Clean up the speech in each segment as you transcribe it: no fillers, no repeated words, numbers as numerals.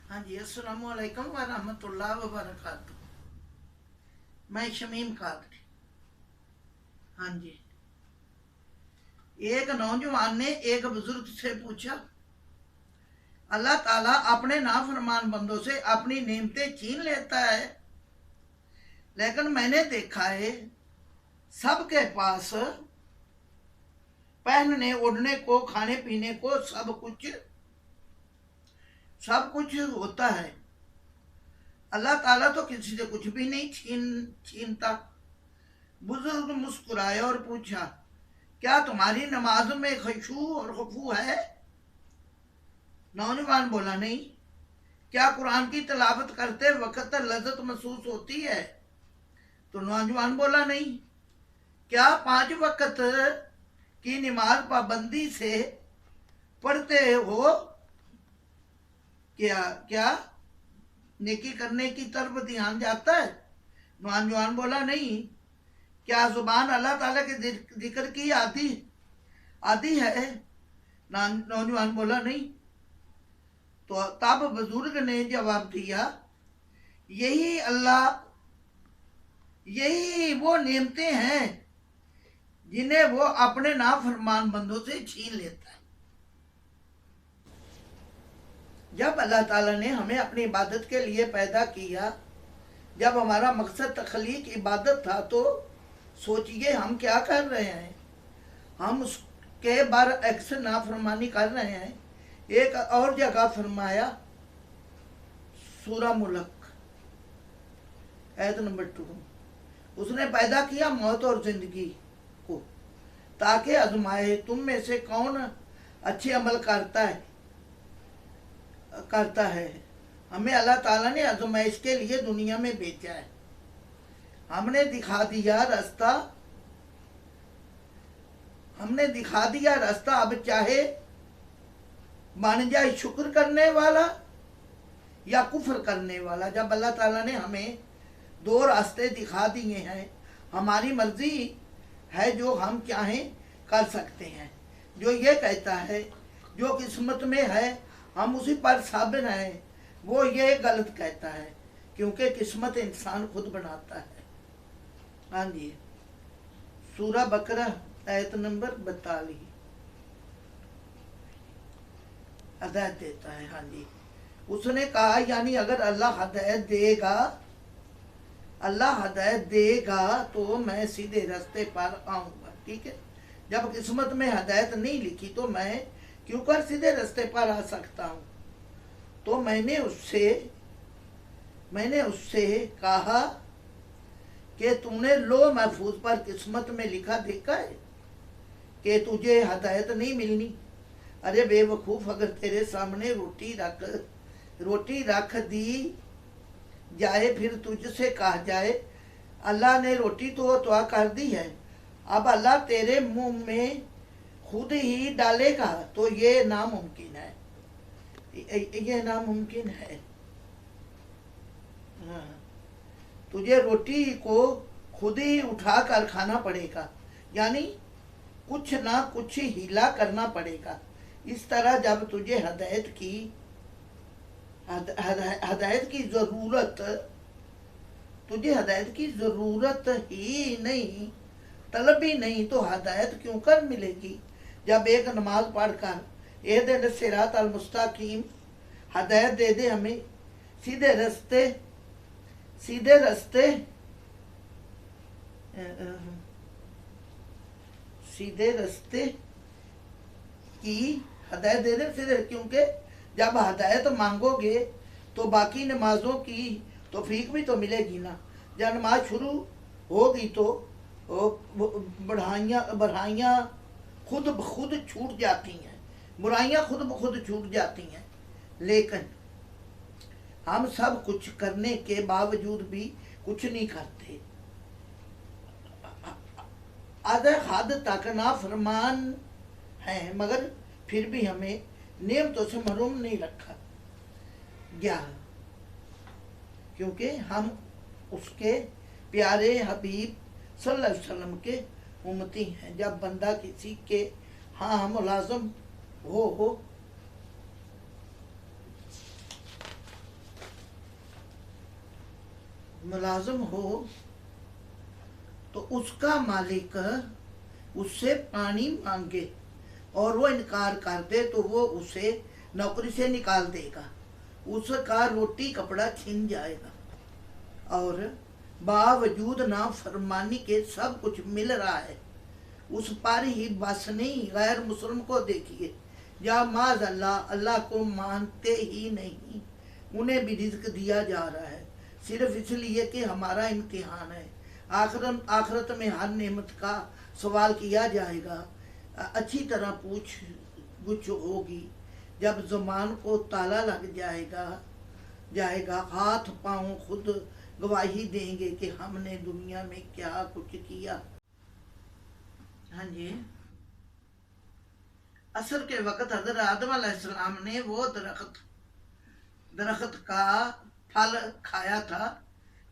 हाँ जी, अस्सलामुअलैकुम व रहमतुल्लाह व बरकातहू। मैं शमीम कादरी। हाँ जी। एक नौजवान ने एक बुजुर्ग से पूछा, अल्लाह ताला अपने नाफरमान बंदों से अपनी नेमतें छीन लेता है, लेकिन मैंने देखा है सबके पास पहनने ओढ़ने को, खाने पीने को सब कुछ होता है। अल्लाह ताला तो किसी से कुछ भी नहीं छीनता। बुजुर्ग मुस्कुराया और पूछा, क्या तुम्हारी नमाज में खुशू और खफू है? नौजवान बोला, नहीं। क्या कुरान की तिलावत करते वक्त लज्जत महसूस होती है? तो नौजवान बोला, नहीं। क्या 5 वक्त की नमाज पाबंदी से पढ़ते हो? क्या क्या नेकी करने की तरफ ध्यान जाता है? नौजवान बोला, नहीं। क्या जुबान अल्लाह ताला के जिक्र की आदि आदि है? नौजवान बोला, नहीं। तो तब बुजुर्ग ने जवाब दिया, यही अल्लाह यही वो नेमतें हैं जिन्हें वो अपने नाफरमान बंदों से छीन लेता है। जब अल्लाह ताला ने हमें अपनी इबादत के लिए पैदा किया, जब हमारा मकसद तख्लीक इबादत था, तो सोचिए हम क्या कर रहे हैं। हम उसके बरअक्स नाफरमानी कर रहे हैं। एक और जगह फरमाया, सूरा मुल्क आयत नंबर 2, उसने पैदा किया मौत और जिंदगी को ताकि आजमाए तुम में से कौन अच्छे अमल करता है। हमें अल्लाह ताला ने आजमाइश के लिए दुनिया में भेजा है। हमने दिखा दिया रास्ता। अब चाहे बन जाए शुक्र करने वाला या कुफर करने वाला। जब अल्लाह ताला ने हमें 2 रास्ते दिखा दिए हैं, हमारी मर्जी है जो हम चाहें कर सकते हैं। जो ये कहता है जो किस्मत में है हम उसी पर साबिर हैं, वो ये गलत कहता है, क्योंकि किस्मत इंसान खुद बनाता है। हाँ जी, सूरा बकरा आयत नंबर 42 हदायत देता है। हाँ जी, उसने कहा, यानी अगर अल्लाह हदायत देगा तो मैं सीधे रास्ते पर आऊंगा। ठीक है, जब किस्मत में हदायत नहीं लिखी तो मैं क्यों कर सीधे रास्ते पर आ सकता हूँ। तो मैंने उससे कहा कि तुमने लो महफूज पर किस्मत में लिखा देखा है कि तुझे हदायत नहीं मिलनी। अरे बेवकूफ़, अगर तेरे सामने रोटी रख दी जाए, फिर तुझसे कहा जाए अल्लाह ने रोटी तो अता कर दी है, अब अल्लाह तेरे मुंह में खुद ही डालेगा, तो ये नामुमकिन है। ये नामुमकिन है। हाँ, तुझे रोटी को खुद ही उठा कर खाना पड़ेगा, यानी कुछ ना कुछ हीला करना पड़ेगा। इस तरह जब तुझे हदायत की ज़रूरत ही नहीं, तलब ही नहीं, तो हदायत क्यों कर मिलेगी। जब एक नमाज पढ़कर एहदिन सिरातल मुस्तकीम हदायत दे दे हमें सीधे रास्ते की हदायत दे दे सीधे, क्योंकि जब हदायत मांगोगे तो बाकी नमाजों की तौफीक भी तो मिलेगी ना। जब नमाज शुरू होगी तो बढ़ाइयाँ खुद ब खुद छूट जाती हैं, बुराइयाँ खुद ब खुद छूट जाती हैं। लेकिन हम सब कुछ करने के बावजूद भी कुछ नहीं करते। आधे हद तक नाफरमान हैं, मगर फिर भी हमें नेमतों से महरूम नहीं रखा गया, क्योंकि हम उसके प्यारे हबीब सल्लल्लाहु अलैहि वसल्लम के उम्मती हैं। जब बंदा किसी के मुलाजम हो मुलाजिम हो तो उसका मालिक उससे पानी मांगे और वो इनकार कर दे तो वो उसे नौकरी से निकाल देगा, उसका रोटी कपड़ा छिन जाएगा। और बावजूद ना फरमानी के सब कुछ मिल रहा है, उस पर ही बस नहीं। गैर मुस्लिम को देखिए, या माज अल्लाह को मानते ही नहीं, उन्हें भी रिज्क दिया जा रहा है सिर्फ इसलिए कि हमारा इम्तिहान है। आखिरत में हर नेमत का सवाल किया जाएगा, अच्छी तरह पूछ गुछ होगी। जब ज़ुबान को ताला लग जाएगा हाथ पाँव खुद गवाही देंगे कि हमने दुनिया में क्या कुछ किया। हाँ जी, असर के वक़्त हज़रत आदम अलैहिस्सलाम ने वो दरख्त का फल खाया था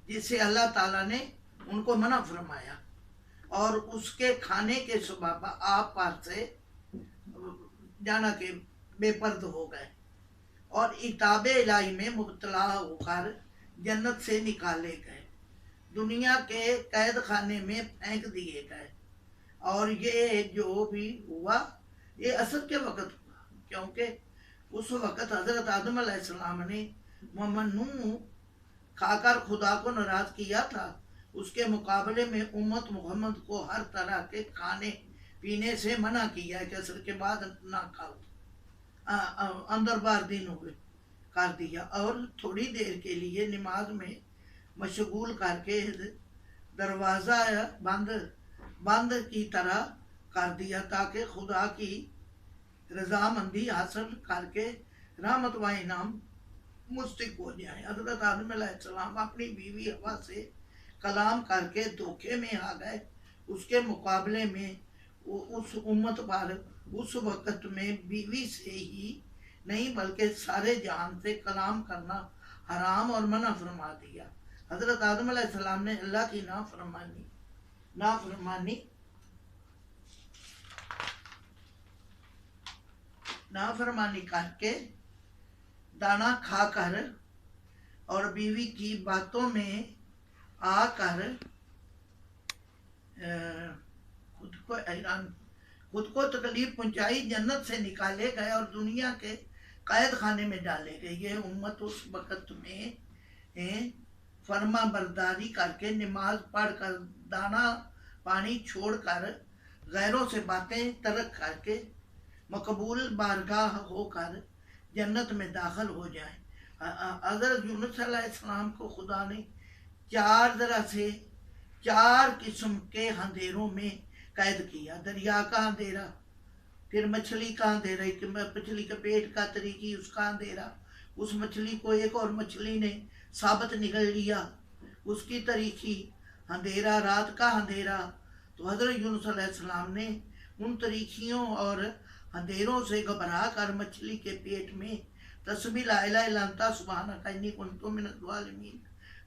जिसे अल्लाह ताला ने उनको मना फरमाया, और उसके खाने के सबब आप पर से जाना के बेपर्द हो गए और इताब इलाही में मुब्तला होकर जन्नत से निकाले गए, दुनिया के कैद खाने में फेंक दिए गए। और ये जो भी हुआ ये असर के वक़्त हुआ, क्योंकि उस वक़्त हज़रत आदम अलैहिस्सलाम ने ममनू खाकर खुदा को नाराज़ किया था। उसके मुकाबले में उम्मत मोहम्मद को हर तरह के खाने पीने से मना किया कि असर के बाद ना खाओ, अंदर बार दिन हुए कर दिया, और थोड़ी देर के लिए नमाज में मशगूल करके दरवाज़ा बंद की तरह कर दिया ताकि खुदा की रजामंदी हासिल करके रहमत व इनाम मुस्तक हो जाए। हज़रत आदम अलैहिस्सलाम अपनी बीवी हवा से कलाम करके धोखे में आ गए, उसके मुकाबले में उस उम्मत पर उस वक़्त में बीवी से ही नहीं बल्कि सारे जहान से कलाम करना हराम और मना फरमा दिया। हज़रत आदम अलैहिस्सलाम ने अल्लाह की नाफरमानी करके दाना खाकर और बीवी की बातों में आकर खुद को तकलीफ पहुंचाई, जन्नत से निकाले गए और दुनिया के कैद खाने में डाले गए। ये उम्मत उस वक़्त में फरमा बरदारी करके नमाज पढ़कर दाना पानी छोड़कर गैरों से बातें तर्क करके मकबूल बारगाह होकर जन्नत में दाखिल हो जाए। हज़रत यूनुस अलैहिस्सलाम को खुदा ने चार किस्म के अंधेरों में कैद किया। दरिया का अंधेरा, फिर मछली का अंधेरा, मछली के पेट का तरीकी उसका अंधेरा, उस मछली को एक और मछली ने साबत निगल लिया उसकी तरीकी अंधेरा, रात का अंधेरा। तो हज़रत यूनुस अलैहिस्सलाम ने उन तरीकियों और अंधेरों से घबरा कर मछली के पेट में तस्बीह ला इलाहा इल्ला अंता सुब्हानका इन्नी कुन्तु मिनज़ ज़ालिमीन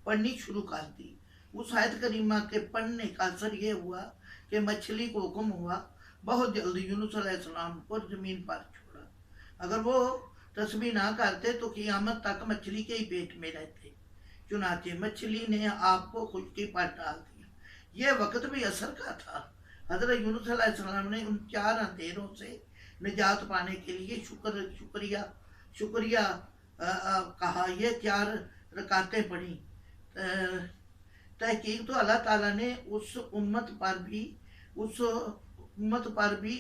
पढ़नी शुरू कर दी। उस आयत करीमा के पढ़ने का असर ये हुआ कि मछली को हुक्म हुआ बहुत जल्दी यूनुस अलैहिस्सलाम को ज़मीन पर छोड़ा। अगर वो तस्बीह ना करते तो क़यामत तक मछली के ही पेट में रहते, चुनाचे मछली ने आपको खुशकी पर डाल दिया। ये वक्त भी असर का था। हज़रत यूनुस अलैहिस्सलाम ने उन चार अंधेरों से निजात पाने के लिए शुक्रिया कहा, ये चार रकातें पढ़ी। तहकीक तो अल्लाह ताला ने उस उम्मत पर भी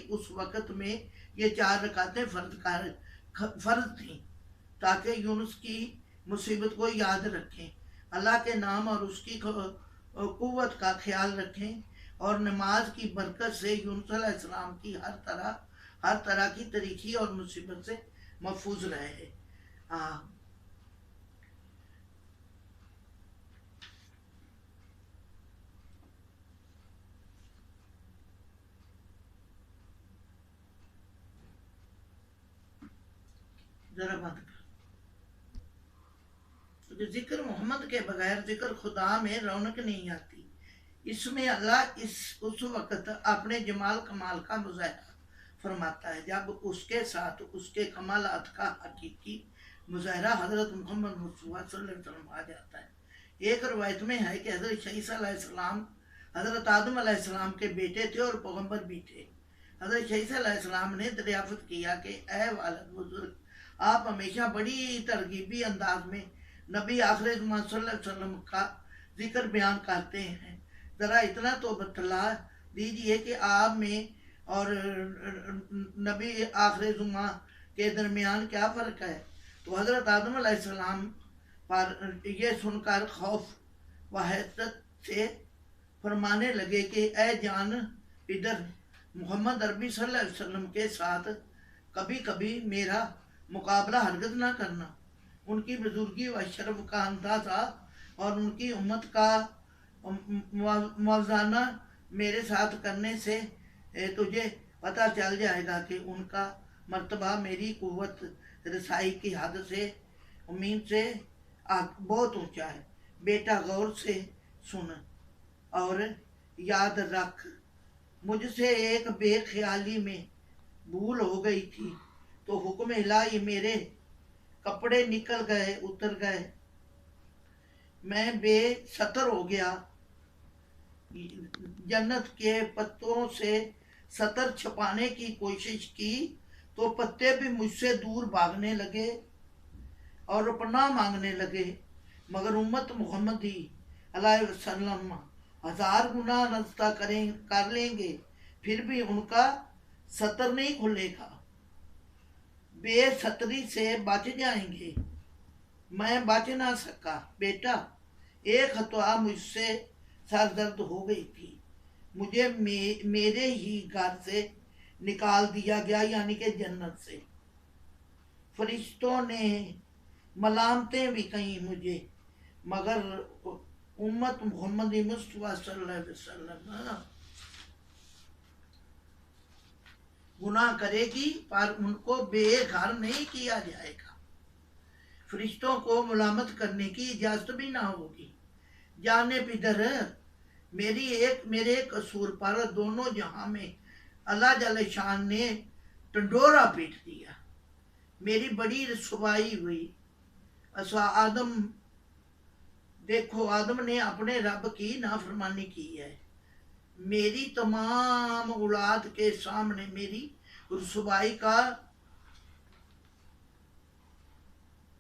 उस वक़्त में ये चार रकातें फ़र्ज थीं ताकि यूनुस की मुसीबत को याद रखें, अल्लाह के नाम और उसकी कुव्वत का ख्याल रखें और नमाज की बरकत से यूनुस अलैहिस्सलाम की हर तरह की तरीक़ी और मुसीबत से महफूज रहे। जरा बंद कर। तो जिक्र मोहम्मद के बगैर जिक्र खुदा में रौनक नहीं आती। इसमें अल्लाह उस वक़्त अपने जमाल कमाल का मुज़ाहरा फरमाता है जब उसके साथ उसके कमालात का हकीकी मुज़ाहरा हज़रत मुहम्मद मुस्तफ़ा सल्लल्लाहु अलैहि वसल्लम आ जाता है। ایک روایت میں ہے کہ حضرت عیسیٰ علیہ السلام حضرت آدم علیہ السلام کے بیٹے تھے اور پیغمبر بھی تھے۔ حضرت عیسیٰ علیہ السلام نے دریافت کیا کہ اے والد بزرگ، آپ ہمیشہ بڑی ترغیبی انداز میں نبی آخر زمان صلی اللہ علیہ وسلم کا ذکر بیان کرتے ہیں، ذرا اتنا تو بتلا دیجئے کہ آپ میں اور نبی آخر زمان کے درمیان کیا فرق ہے؟ تو حضرت آدم علیہ السلام پر یہ سن کر خوف و حیرت سے فرمانے لگے کہ اے جان پدر، محمد عربی صلی اللہ علیہ وسلم کے ساتھ کبھی کبھی میرا مقابلہ ہرگز نہ کرنا۔ ان کی بزرگی و شرف کا اندازہ اور ان کی امت کا موازنہ میرے ساتھ کرنے سے تجھے پتہ چل جائے گا کہ ان کا مرتبہ میری قوت رسائی کی حد سے امید سے بہت اونچا ہے۔ بیٹا غور سے سن اور یاد رکھ، مجھ سے ایک بے خیالی میں بھول ہو گئی تھی تو حکم الہی میرے کپڑے نکل گئے، اتر گئے، میں بے ستر ہو گیا۔ جنت کے پتوں سے ستر چھپانے کی کوشش کی تو پتے بھی مجھ سے دور بھاگنے لگے اور پناہ مانگنے لگے، مگر امت محمدی علیہ وسلم 1000 گنا نزدہ کر لیں گے پھر بھی ان کا ستر نہیں کھلے گا، بے ستری سے بچ جائیں گے۔ میں بچ نہ سکا بیٹا، ایک خطا مجھ سے سردرد ہو گئی تھی، مجھے میرے ہی گھر سے نکال دیا گیا، یعنی کہ جنت سے۔ فرشتوں نے ملامتیں بھی کہیں مجھے، مگر امت محمد مصطفیٰ صلی اللہ علیہ وسلم گناہ کرے گی پر ان کو بے گھر نہیں کیا جائے گا، فرشتوں کو ملامت کرنے کی اجازت بھی نہ ہوگی۔ جانے پدر، میرے قصور پر دونوں جہاں میں اللہ جل شان نے ٹنڈورا پیٹ دیا، میری بڑی رسوائی ہوئی۔ آدم دیکھو، آدم نے اپنے رب کی نافرمانی کی ہے، میری تمام اولاد کے سامنے میری رسوائی کا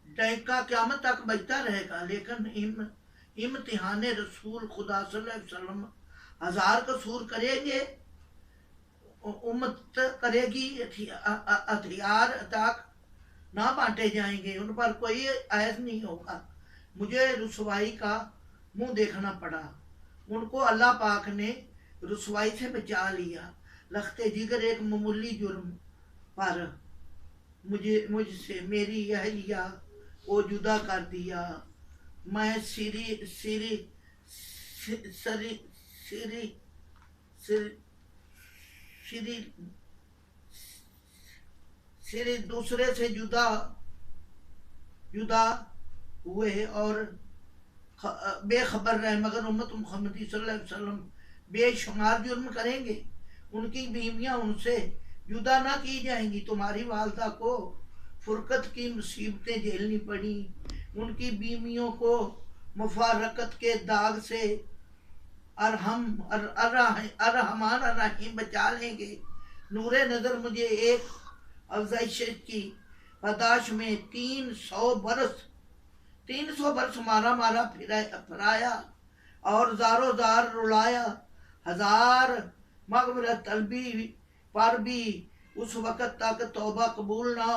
ڈینکا قیامت تک بجتا رہے گا، لیکن امتحان رسول خدا صلی اللہ علیہ وسلم 1000 قصور کریں گے، امت کرے گی، ہتھیار تک نہ بانٹے جائیں گے، ان پر کوئی عیز نہیں ہوگا، مجھے رسوائی کا منہ دیکھنا پڑا۔ ان کو اللہ پاک نے رسوائی سے بچا لیا، لخت جگر ایک معمولی جرم پر مجھ سے میری اہلیہ کو جدا کر دیا، میں سری دوسرے سے جدا ہوئے اور بے خبر رہے، مگر امت محمدی صلی اللہ علیہ وسلم بے شمار جرم کریں گے، ان کی بیویاں ان سے جدا نہ کی جائیں گی۔ تمہاری والدہ کو فرقت کی مصیبتیں جھیلنی پڑی، ان کی بیویوں کو مفارقت کے داغ سے الرحمن الرحیم بچا لیں گے۔ نور نظر مجھے ایک افزائش کی پاداش میں 300 برس مارا پھرایا اور زارو زار رلایا، 1000 مغفرت طلبی پر بھی اس وقت تک توبہ قبول نہ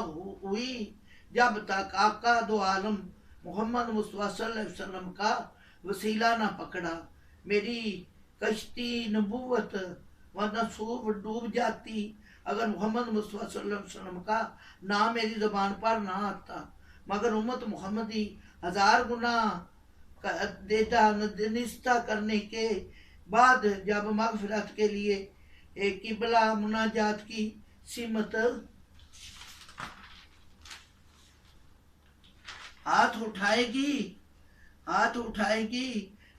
ہوئی جب تک آقا دو عالم محمد مصطفیٰ صلی اللہ علیہ وسلم کا وسیلہ نہ پکڑا۔ میری کشتی نبوت و نصوب ڈوب جاتی اگر محمد مصطفیٰ صلی اللہ علیہ وسلم کا نام میری زبان پر نہ آتا، مگر امت محمدی 1000 گنا نستہ کرنے کے بعد جب مغفرت کے لیے قبلہ مناجات کی سمت ہاتھ اٹھائے گی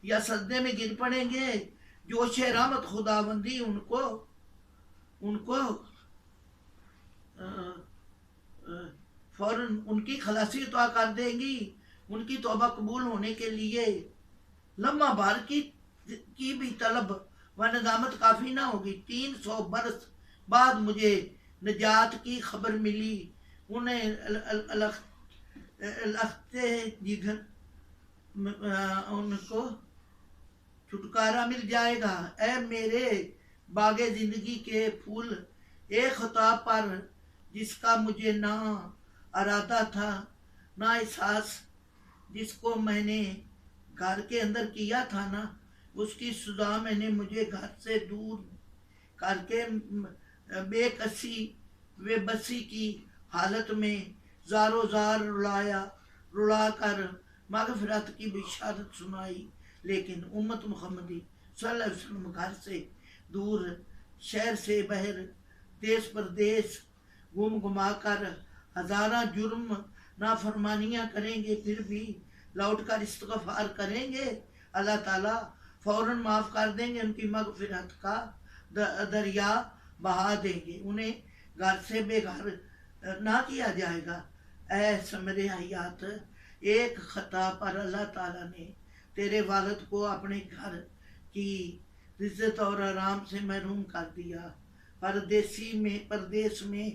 یا سجدے میں گر پڑیں گے، جوش رحمت خداوندی ان کو فوراً ان کی خلاصی عطا کر دیں گی۔ ان کی توبہ قبول ہونے کے لیے लम्हा भर की भी तलब व नदामत काफ़ी ना होगी। 300 बरस बाद मुझे निजात की खबर मिली, उन्हें लखते जिगर उनको छुटकारा मिल जाएगा। ऐ मेरे बागे जिंदगी के फूल, एक खता पर जिसका मुझे ना इरादा था, ना एहसास, जिसको मैंने घर के अंदर किया था ना, उसकी सजा मैंने मुझे घर से दूर करके बेकसी बेबसी की हालत में ज़ारो ज़ार रुला कर मगफिरत की बिशारत सुनाई। लेकिन उम्मत मुहम्मदी सल्लल्लाहु अलैहि वसल्लम घर से दूर, शहर से बाहर, देश परदेश घूम घुमा कर हज़ारा जुर्म नाफरमानियाँ करेंगे, फिर भी लौट कर इस्तग़फ़ार करेंगे, अल्लाह ताला फ़ौरन माफ़ कर देंगे, उनकी मगफिरत का दरिया बहा देंगे, उन्हें घर से बेघर ना किया जाएगा। ऐ समरे हयात, एक खता पर अल्लाह ताला ने तेरे वालिद को अपने घर की इज्जत और आराम से महरूम कर दिया। परदेश में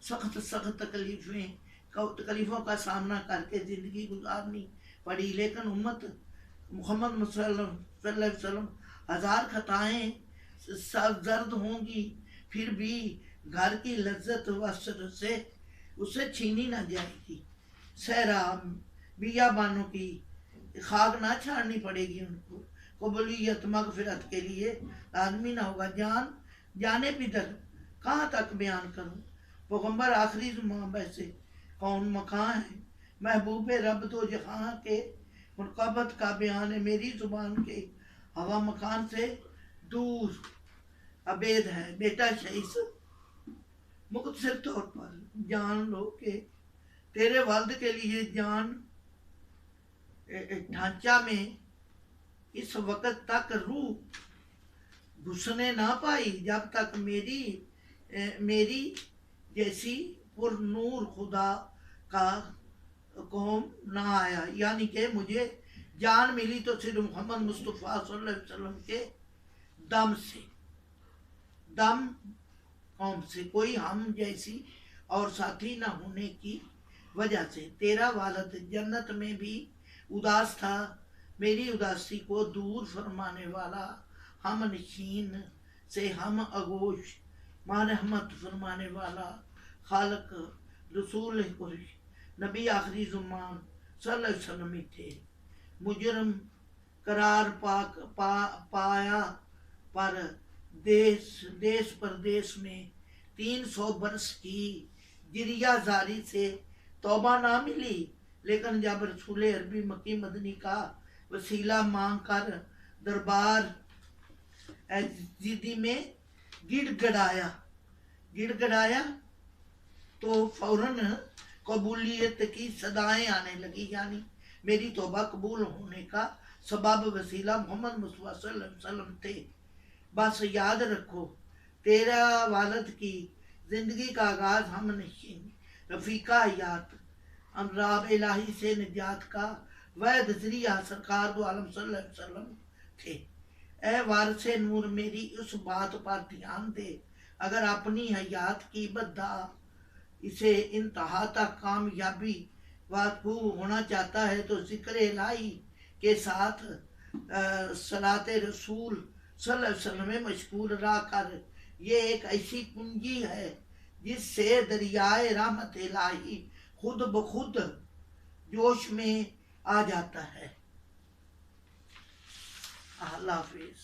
सख्त सख्त तकलीफ़ों का सामना करके ज़िंदगी गुजारनी पड़ी। लेकिन उम्मत मोहम्मद सल्लल्लाहु अलैहि वसल्लम हज़ार खताएँ सरजर्द होंगी, फिर भी घर की लज्जत वसर से उसे छीनी ना जाएगी। सहरा बियाबानों की खाक ना छाड़नी पड़ेगी उनको। कबूलियत मगफिरत के लिए आदमी ना होगा। जाने बिदर कहाँ तक बयान करूँ, पैगम्बर आखिरी ज़ुबान वैसे कौन मकान है, महबूब रब दो जहाँ के मुरकबत का बयान है, मेरी ज़ुबान के हवा मकान से दूर अबेद है। बेटा शहीस मुख्तसर तौर पर जान लो कि तेरे वालिद के लिए जान ढांचा में इस वक्त तक रूह घुसने ना पाई, जब तक मेरी जैसी पुरनूर खुदा का कौम ना आया। यानी कि मुझे जान मिली तो सिर्फ मोहम्मद मुस्तफ़ा सल्लल्लाहु अलैहि वसल्लम के दम से, दम कौम से, कोई हम जैसी और साथी ना होने की वजह से। तेरा वालिद जन्नत में भी उदास था, मेरी उदासी को दूर फरमाने वाला, हम नशीन से हम आगोश मारहमत फरमाने वाला खालक रसूल नबी आखिरी ज़ुबान सल्लल्लाहु अलैहि वसल्लम ही थे। मुजरम करार पाया पर देश परदेश में 300 बरस की गिरिया जारी से तौबा ना मिली। लेकिन जब रसूल अरबी मक्की मदनी का वसीला मांग कर दरबार जिदी में गिड़गड़ाया तो फौरन कबूलियत की सदाएं आने लगी। यानी मेरी तौबा कबूल होने का सबब वसीला मोहम्मद मुस्तफ़ा सल्लल्लाहु अलैहि वसल्लम थे। बस याद रखो, तेरा वालिद की ज़िंदगी का आगाज़ हम नशीन रफ़ीका हयात अमराब इलाही से निजात का वैध ज़रिया सरकार दो आलम सल्लल्लाहु अलैहि वसल्लम थे। ए वारिसे नूर, मेरी उस बात पर ध्यान दे, अगर अपनी हयात की बद्दा इसे इंतहा तक कामयाबी वाकू होना चाहता है तो ज़िक्र इलाही के साथ सलाते रसूल सल्लल्लाहु अलैहि वसल्लम में मशगूल रहा कर। ये एक ऐसी कुंजी है जिससे दरियाए रहमत इलाही खुद ब खुद जोश में आ जाता है। अल्लाह हाफिज़।